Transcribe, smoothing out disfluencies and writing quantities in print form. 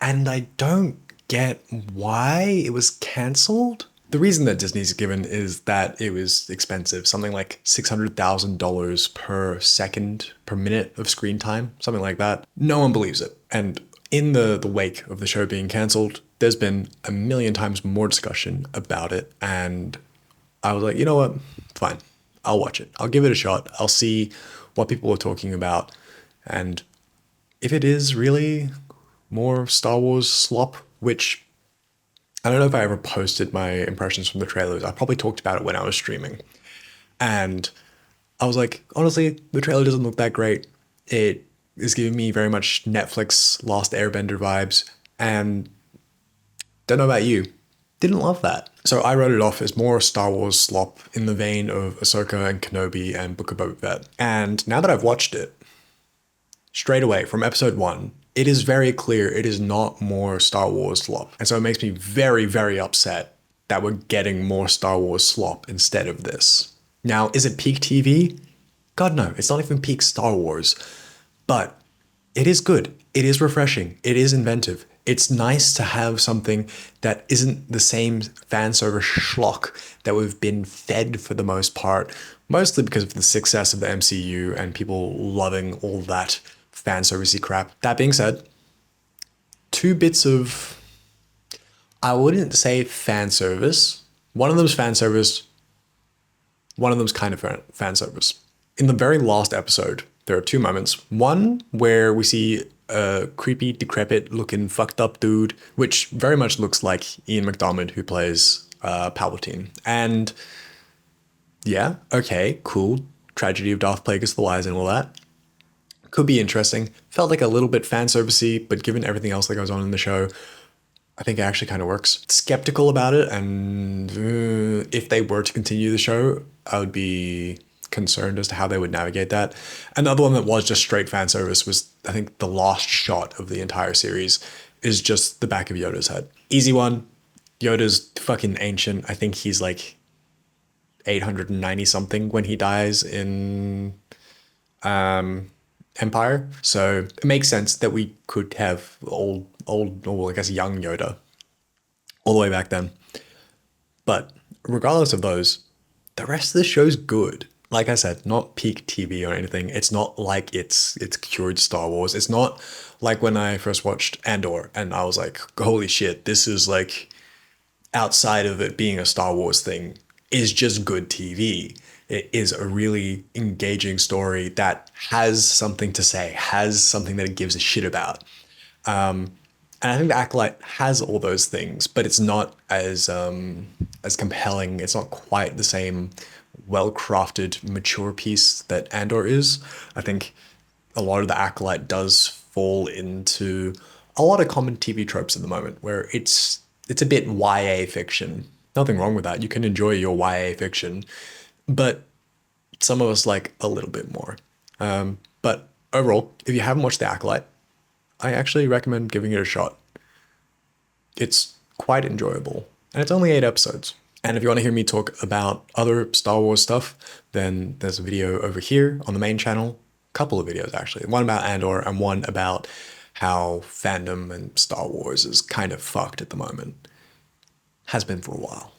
and I don't get why it was cancelled. The reason that Disney's given is that it was expensive, something like $600,000 per second, per minute of screen time, something like that. No one believes it. And in the wake of the show being cancelled, there's been a million times more discussion about it. And I was like, you know what? Fine. I'll watch it. I'll give it a shot. I'll see what people are talking about. And if it is really more Star Wars slop, which I don't know if I ever posted my impressions from the trailers. I probably talked about it when I was streaming. And I was like, honestly, the trailer doesn't look that great. It is giving me very much Netflix Last Airbender vibes. And don't know about you, didn't love that. So I wrote it off as more Star Wars slop in the vein of Ahsoka and Kenobi and Book of Boba Fett. And now that I've watched it, straight away from episode one, it is very clear it is not more Star Wars slop. And so it makes me very, very upset that we're getting more Star Wars slop instead of this. Now, is it peak TV? God, no, it's not even peak Star Wars. But it is good. It is refreshing. It is inventive. It's nice to have something that isn't the same fan service schlock that we've been fed for the most part, mostly because of the success of the MCU and people loving all that fan servicey crap. That being said, two bits of, I wouldn't say fan service. One of them's fan service. One of them's kind of fan service. In the very last episode, there are two moments. One where we see a creepy, decrepit looking fucked up dude, which very much looks like Ian McDiarmid, who plays Palpatine. And yeah, okay, cool. Tragedy of Darth Plagueis the Wise and all that. Could be interesting. Felt like a little bit fan servicey, but given everything else that goes on in the show, I think it actually kind of works. Skeptical about it, and if they were to continue the show, I would be concerned as to how they would navigate that. Another one that was just straight fan service was, I think, the last shot of the entire series is just the back of Yoda's head. Easy one. Yoda's fucking ancient. I think he's like 890 something when he dies in Empire. So it makes sense that we could have old, or I guess young Yoda all the way back then. But regardless of those, the rest of the show's good. Like I said, not peak TV or anything. It's not like it's cured Star Wars. It's not like when I first watched Andor and I was like, holy shit, this is like, outside of it being a Star Wars thing, is just good TV. It is a really engaging story that has something to say, has something that it gives a shit about. And I think the Acolyte has all those things, but it's not as compelling. It's not quite the same well-crafted, mature piece that Andor is. I think a lot of the Acolyte does fall into a lot of common TV tropes at the moment, where it's a bit YA fiction. Nothing wrong with that. You can enjoy your YA fiction, but some of us like a little bit more. But overall, if you haven't watched The Acolyte, I actually recommend giving it a shot. It's quite enjoyable, and it's only 8 episodes. And if you want to hear me talk about other Star Wars stuff, then there's a video over here on the main channel. A couple of videos, actually. One about Andor and one about how fandom and Star Wars is kind of fucked at the moment. Has been for a while.